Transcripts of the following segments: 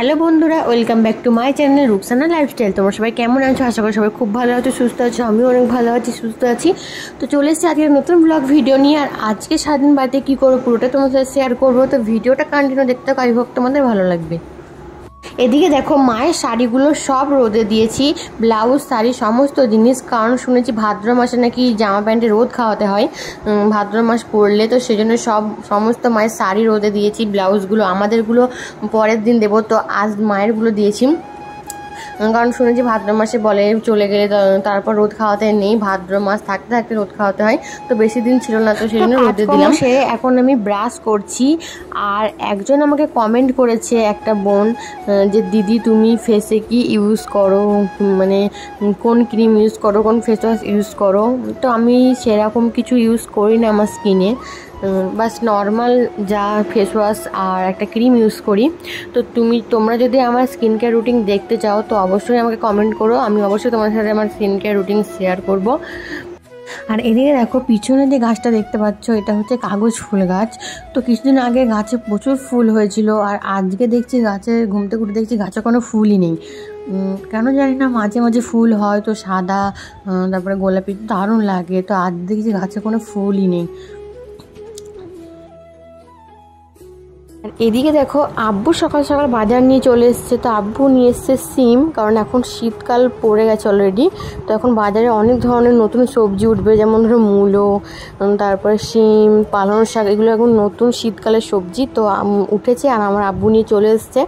Hello বন্ধুরা, welcome back to my channel Rukhsana lifestyle. তোমরা সবাই কেমন আছো? আশা করি সবাই খুব ভালো আছো, সুস্থ আছো। আমিও অনেক ভালো আছি, সুস্থ আছি। তো চলে এসেছি আজকে নতুন ব্লগ ভিডিও নিয়ে। আর আজকে সারাদিন বাড়িতে কী করবো পুরোটা তোমার সাথে শেয়ার করবো। তো ভিডিওটা কন্টিনিউ দেখতে থাকো, আই হোপ তোমাদের ভালো লাগবে। এদিকে দেখো মায়ের শাড়িগুলো সব রোদে দিয়েছি, ব্লাউজ শাড়ি সমস্ত জিনিস, কারণ শুনেছি ভাদ্র মাসে নাকি জামা প্যান্টে রোদ খাওয়াতে হয় ভাদ্র মাস পড়লে। তো সেজন্য সমস্ত মায়ের শাড়ি রোদে দিয়েছি, ব্লাউজগুলো আমাদেরগুলো পরের দিন দেবো। তো আজ মায়েরগুলো দিয়েছি, কারণ শুনেছি ভাদ্র মাসে বলে চলে গেলে তারপর রোদ খাওয়াতে নেই, ভাদ্র মাস থাকতে থাকতে রোদ খাওয়াতে হয়। তো বেশি দিন ছিল না, তো সেই জন্য রোদে দিলাম। সে এখন আমি ব্রাশ করছি। আর একজন আমাকে কমেন্ট করেছে, একটা বোন, যে দিদি তুমি ফেসে কি ইউজ করো, মানে কোন ক্রিম ইউজ করো, কোন ফেস ওয়াশ ইউজ করো। তো আমি সেরকম কিছু ইউজ করি না আমার স্কিনে, বাস নর্মাল যা ফেস ওয়াশ আর একটা ক্রিম ইউজ করি। তো তোমরা যদি আমার স্কিন কেয়ার রুটিন দেখতে চাও তো অবশ্যই আমাকে কমেন্ট করো, আমি অবশ্যই তোমার সাথে আমার স্কিন কেয়ার রুটিন শেয়ার করব। আর এদিকে দেখো পিছনে যে গাছটা দেখতে পাচ্ছ, এটা হচ্ছে কাগজ ফুল গাছ। তো কিছুদিন আগে গাছে প্রচুর ফুল হয়েছিল, আর আজকে দেখছি গাছে ঘুম থেকে উঠে দেখছি গাছে কোনো ফুলই নেই। কেন জানি না, মাঝে মাঝে ফুল হয়, তো সাদা তারপরে গোলাপি দারুণ লাগে। তো আজ দেখছি গাছে কোনো ফুলই নেই। আর এদিকে দেখো আব্বু সকাল সকাল বাজার নিয়ে চলে এসছে। তো আব্বু নিয়ে এসছে সিম, কারণ এখন শীতকাল পড়ে গেছে অলরেডি। তো এখন বাজারে অনেক ধরনের নতুন সবজি উঠবে, যেমন ধরো মূলো, তারপরে শিম, পালং শাক, এগুলো এখন নতুন শীতকালের সবজি। তো উঠেছে, আর আমার আব্বু নিয়ে চলে এসছে।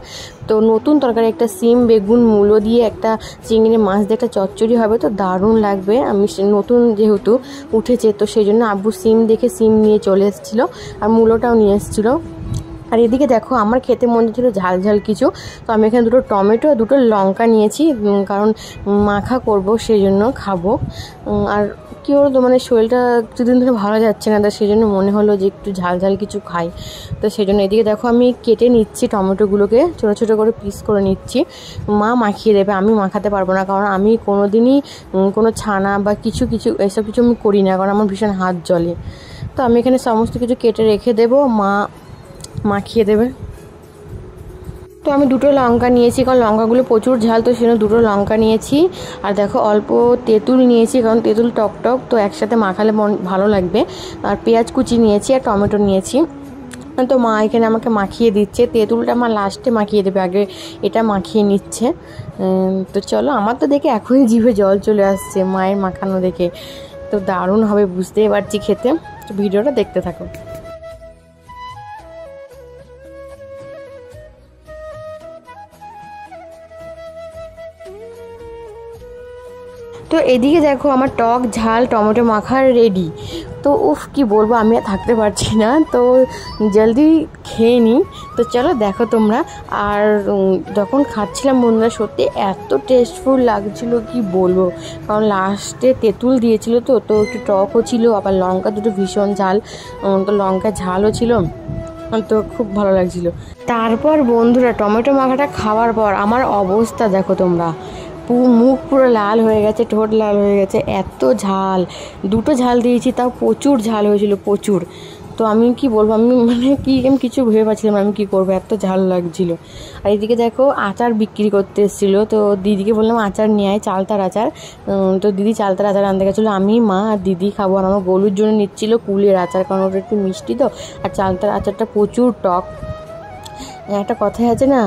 তো নতুন তরকারি একটা সিম বেগুন মূলো দিয়ে একটা চিংড়ি মাছ দিয়ে একটা চচ্চড়ি হবে, তো দারুণ লাগবে। আমি নতুন যেহেতু উঠেছে, তো সেই জন্য আব্বু সিম দেখে সিম নিয়ে চলে এসেছিলো, আর মূলোটাও নিয়ে এসেছিলো। আর এদিকে দেখো আমার খেতে মন ছিল ঝাল ঝাল কিছু, তো আমি এখানে দুটো টমেটো আর দুটো লঙ্কা নিয়েছি, কারণ মাখা করব, সেই জন্য খাবো। আর কী বলতো, মানে শরীরটা কিছুদিন ধরে ভালো যাচ্ছে না, তো সেই জন্য মনে হলো যে একটু ঝাল ঝাল কিছু খাই। তো সেই জন্য এদিকে দেখো আমি কেটে নিচ্ছি টমেটোগুলোকে, ছোটো ছোটো করে পিস করে নিচ্ছি। মা মাখিয়ে দেবে, আমি মাখাতে পারবো না, কারণ আমি কোনো দিনই কোনো ছানা বা কিছু এসব কিছু আমি করি না, কারণ আমার ভীষণ হাত জ্বলে। তো আমি এখানে সমস্ত কিছু কেটে রেখে দেবো, মা মাখিয়ে দেবে। তো আমি দুটো লঙ্কা নিয়েছি, কারণ লঙ্কাগুলো প্রচুর ঝাল, তো সেজন্য দুটো লঙ্কা নিয়েছি। আর দেখো অল্প তেঁতুল নিয়েছি, কারণ তেঁতুল টক টক, তো একসাথে মাখালে ভালো লাগবে। আর পেঁয়াজ কুচি নিয়েছি, আর টমেটো নিয়েছি। তো মা এখানে আমাকে মাখিয়ে দিচ্ছে, তেঁতুলটা মা লাস্টে মাখিয়ে দেবে, আগে এটা মাখিয়ে নিচ্ছে। তো চলো, আমার তো দেখে এখনই জিভে জল চলে আসছে মায়ের মাখানো দেখে। তো দারুণ হবে, বুঝতেই পারছি খেতে। তো ভিডিওটা দেখতে থাকো। তো এদিকে দেখো আমার টক ঝাল টমেটো মাখার রেডি। তো উফ কি বলবো, আমি আর থাকতে পারছি না, তো জলদি খেয়ে নিই। তো চলো দেখো তোমরা। আর যখন খাচ্ছিলাম বন্ধুরা, সত্যি এত টেস্টফুল লাগছিল কি বলবো, কারণ লাস্টে তেঁতুল দিয়েছিল, তো একটু টকও ছিল, আবার লঙ্কা দুটো ভীষণ ঝাল, তো লঙ্কা ঝালও ছিল, তো খুব ভালো লাগছিল। তারপর বন্ধুরা টমেটো মাখাটা খাওয়ার পর আমার অবস্থা দেখো তোমরা, মুখ পুরো লাল হয়ে গেছে, ঠোঁট লাল হয়ে গেছে, এত ঝাল। দুটো ঝাল দিয়েছি, তাও প্রচুর ঝাল হয়েছিল, প্রচুর। তো আমি কি বলবো, আমি কিছু ভেবে পাচ্ছিলাম আমি কি করবো, এত ঝাল লাগছিল। আর এদিকে দেখো আচার বিক্রি করতে এসেছিলো, তো দিদিকে বললাম আচার নিয়ে আয়, চালতার আচার। তো দিদি চালতার আচার আনতে গেছিলো, আমি মা আর দিদি খাবো। আর আমার গলুর জন্য নিচ্ছিল কুলের আচার, কারণ ওটা একটু মিষ্টি, তো আর চালতার আচারটা প্রচুর টক। একটা কথাই আছে না,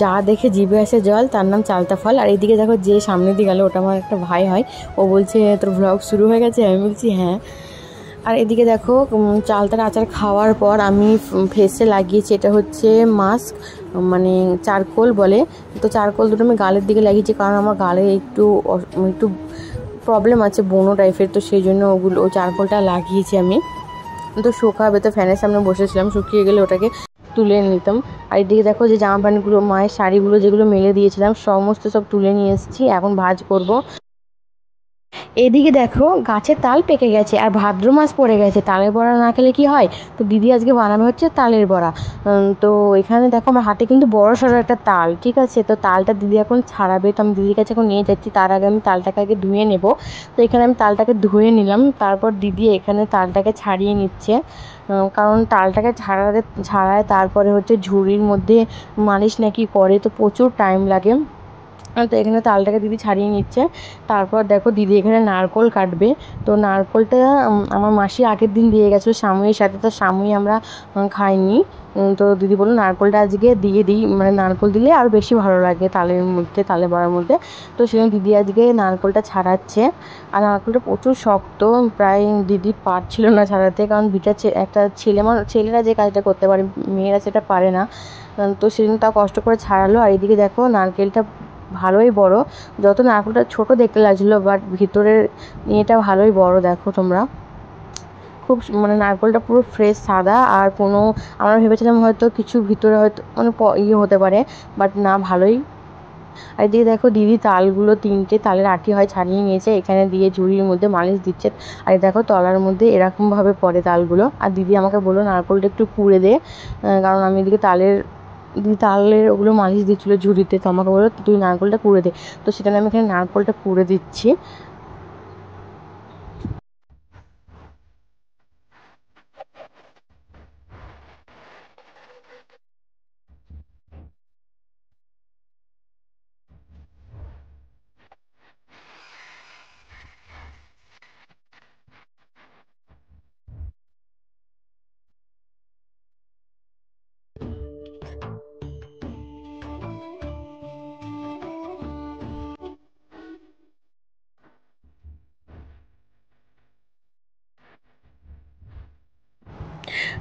যা দেখে জিভে আসে জল তার নাম চালতা ফল। আর এদিকে দেখো যে সামনে দিয়ে গেল, ওটা আমার একটা ভাই হয়, ও বলছে তোর ভ্লগ শুরু হয়ে গেছে, আমি বলছি হ্যাঁ। আর এদিকে দেখো চালতার আচার খাওয়ার পর আমি ফেসে লাগিয়েছি, এটা হচ্ছে মাস্ক, মানে চারকোল বলে। তো চারকোল দুটো আমি গালের দিকে লাগিয়েছি, কারণ আমার গালে একটু প্রবলেম আছে, বোনো টাইপের, তো সেই জন্য ওই চারকোলটা লাগিয়েছি আমি। তো শুকাবে, তো ফ্যানের সামনে বসেছিলাম, শুকিয়ে গেলে ওটাকে তুলে নিতাম। আর এদিকে দেখো যে জামা প্যান্টগুলো, মায়ের শাড়িগুলো যেগুলো মেলে দিয়েছিলাম সমস্ত সব তুলে নিয়ে এসেছি, এখন ভাঁজ করব। এদিকে দেখো গাছের তাল পেকে গেছে আর ভাদ্র মাস পড়ে গেছে, তালের বড়া না খেলে কি হয়। তো দিদি আজকে বানাবে হচ্ছে তালের বড়া। তো এখানে দেখো আমার হাতে কিন্তু বড় সড়ো একটা তাল, ঠিক আছে। তো তালটা দিদি এখন ছাড়াবে, তো আমি দিদির কাছে এখন নিয়ে যাচ্ছি। তার আগে আমি তালটাকে আগে ধুয়ে নেব। তো এখানে আমি তালটাকে ধুয়ে নিলাম, তারপর দিদি এখানে তালটাকে ছাড়িয়ে নিচ্ছে। কারণ তালটাকে ছাড়ায় তারপরে হচ্ছে ঝুড়ির মধ্যে মালিশ নাকি করে, তো প্রচুর টাইম লাগে। তো এখানে তালটাকে দিদি ছাড়িয়ে নিচ্ছে। তারপর দেখো দিদি এখানে নারকোল কাটবে। তো নারকোলটা আমার মাসি আগের দিন দিয়ে গেছিলো সামুইয়ের সাথে, তো সামুই আমরা খাইনি। তো দিদি বললো নারকোলটা আজকে দিয়ে দিই, মানে নারকোল দিলে আরও বেশি ভালো লাগে তালের মধ্যে, তালে বড়ার মধ্যে। তো সেজন্য দিদি আজকে নারকোলটা ছাড়াচ্ছে। আর নারকোলটা প্রচুর শক্ত, প্রায় দিদি পারছিল না ছাড়াতে, কারণ একটা ছেলেরা যে কাজটা করতে পারে মেয়েরা সেটা পারে না। তো সেজন্য তাও কষ্ট করে ছাড়ালো। আর এদিকে দেখো নারকেলটা ভালোই বড়, যত নারকেলটা ছোট দেখতে লাগছিলো বাট ভিতরের ইয়েটা ভালোই বড়। দেখো তোমরা, খুব মানে নারকেলটা পুরো ফ্রেশ সাদা, আর কোনো আমরা ভেবেছিলাম হয়তো কিছু ভিতরে হয়তো মানে ইয়ে হতে পারে, বাট না, ভালোই। আর এদিকে দেখো দিদি তালগুলো 3টে তালের আটি হয় ছাড়িয়ে নিয়েছে, এখানে দিয়ে ঝুড়ির মধ্যে মালিশ দিচ্ছে। আর দেখো তলার মধ্যে এরকমভাবে পড়ে তালগুলো। আর দিদি আমাকে বললো নারকেলটা একটু পুড়ে দে, কারণ আমি এদিকে তালের ওগুলো মালিশ দিচ্ছিলো ঝুড়িতে। তো আমাকে বললো তুই নারকেলটা কুড়ে দে, তো সেখানে আমি এখানে নারকেলটা কুড়ে দিচ্ছি।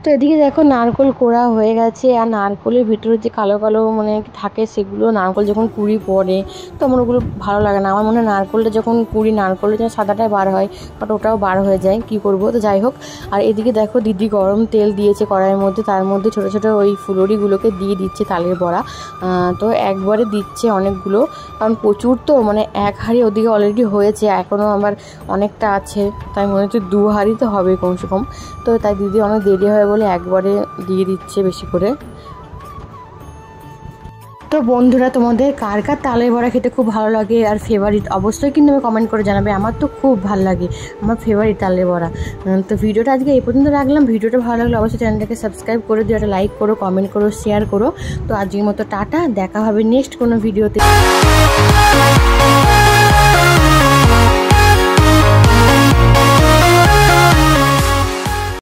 তো এদিকে দেখো নারকেল কোড়া হয়ে গেছে, আর নারকেলের ভিতরে যে কালো কালো মানে থাকে সেগুলো, নারকেল যখন কুড়ি পড়ে তো আমার ওগুলো ভালো লাগে না। আমার মনে হয় নারকেলটা যখন নারকেলের যেন সাদাটাই বার হয়, বাট ওটাও বার হয়ে যায়, কি করব। তো যাই হোক। আর এদিকে দেখো দিদি গরম তেল দিয়েছে কড়াইয়ের মধ্যে, তার মধ্যে ছোটো ছোটো ওই ফুলুরিগুলোকে দিয়ে দিচ্ছে তালের বড়া। তো একবারে দিচ্ছে অনেকগুলো, কারণ প্রচুর, তো মানে এক হাঁড়ি ওদিকে অলরেডি হয়েছে, এখনও আবার অনেকটা আছে, তাই মনে হচ্ছে 2 হাঁড়ি তো হবে কমসে কম। তো তাই দিদি অনেক দেরি হয় বলে একবারে দিয়ে দিচ্ছে বেশি করে। তো বন্ধুরা, তোমাদের কার কার তালের বড়া খেতে খুব ভালো লাগে আর ফেভারিট, অবশ্যই কিন্তু আমি কমেন্ট করে জানাবে। আমার তো খুব ভালো লাগে, আমার ফেভারিট তালের বড়া। তো ভিডিওটা আজকে এই পর্যন্ত রাখলাম। ভিডিওটা ভালো লাগলে অবশ্যই চ্যানেলটাকে সাবস্ক্রাইব করে দিও, একটা লাইক করো, কমেন্ট করো, শেয়ার করো। তো আজকের মতো টাটা, দেখা হবে নেক্সট কোনো ভিডিওতে।